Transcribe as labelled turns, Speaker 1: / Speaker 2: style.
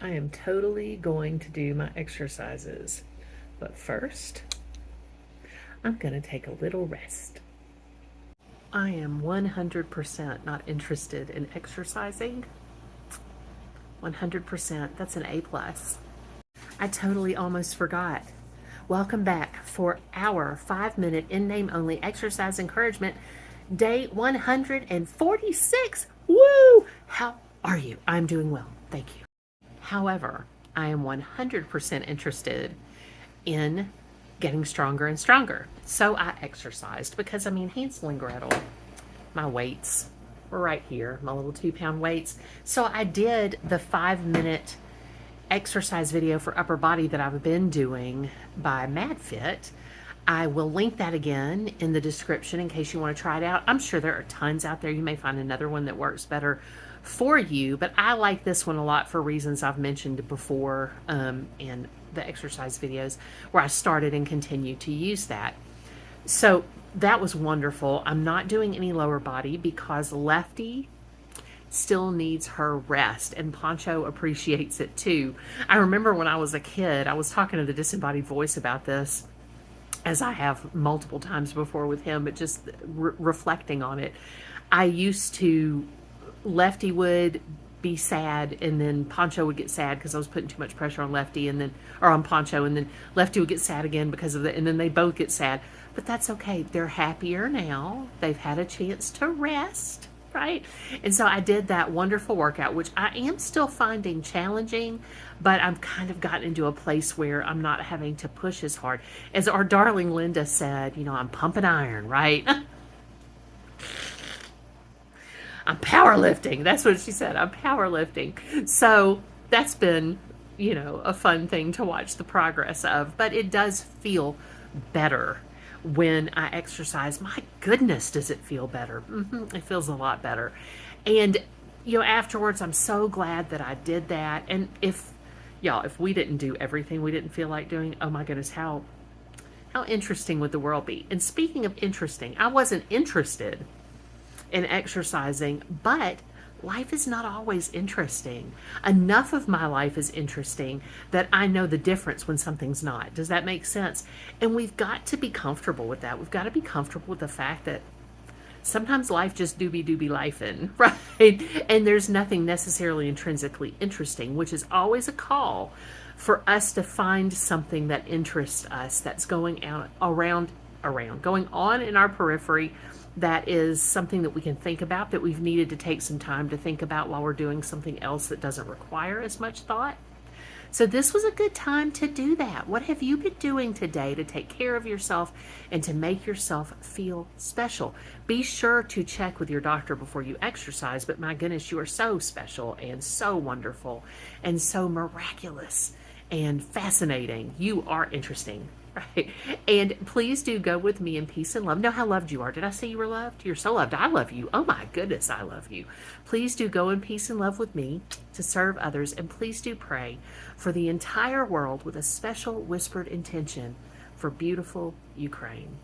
Speaker 1: I am totally going to do my exercises, but first, I'm going to take a little rest. I am 100% not interested in exercising. 100%. That's an A plus. I totally almost forgot. Welcome back for our 5-minute in name only exercise encouragement, day 146. Woo! How are you? I'm doing well. Thank you. However, I am 100% interested in getting stronger and stronger. So I exercised because, Hansel and Gretel, my weights were right here, my little 2-pound weights. So I did the 5-minute exercise video for upper body that I've been doing by MadFit. I will link that again in the description in case you want to try it out. I'm sure there are tons out there. You may find another one that works better for you, but I like this one a lot for reasons I've mentioned before in the exercise videos where I started and continue to use that. So that was wonderful. I'm not doing any lower body because Lefty still needs her rest, and Poncho appreciates it too. I remember when I was a kid, I was talking to the disembodied voice about this, as I have multiple times before with him, but just reflecting on it. I used to, Lefty would be sad, and then Poncho would get sad because I was putting too much pressure on Lefty, and then, or on Poncho, and then Lefty would get sad again because of it, and then they both get sad. But that's okay. They're happier now. They've had a chance to rest, right? And so I did that wonderful workout, which I am still finding challenging, but I've kind of gotten into a place where I'm not having to push as hard. As our darling Linda said, I'm pumping iron, right? I'm powerlifting. That's what she said. I'm powerlifting. So that's been, a fun thing to watch the progress of, but it does feel better when I exercise. My goodness, does it feel better? It feels a lot better. And, afterwards, I'm so glad that I did that. And if we didn't do everything we didn't feel like doing, oh my goodness, how interesting would the world be? And speaking of interesting, I wasn't interested in exercising, but life is not always interesting. Enough of my life is interesting that I know the difference when something's not. Does that make sense? And we've got to be comfortable with that. We've got to be comfortable with the fact that sometimes life just doobie lifing, right? And there's nothing necessarily intrinsically interesting, which is always a call for us to find something that interests us, that's going going on in our periphery, that is something that we can think about, that we've needed to take some time to think about while we're doing something else that doesn't require as much thought. So this was a good time to do that. What have you been doing today to take care of yourself and to make yourself feel special? Be sure to check with your doctor before you exercise, but my goodness, you are so special and so wonderful and so miraculous and fascinating. You are interesting. Right. And please do go with me in peace and love. Know how loved you are. Did I say you were loved? You're so loved. I love you. Oh my goodness, I love you. Please do go in peace and love with me to serve others. And please do pray for the entire world with a special whispered intention for beautiful Ukraine.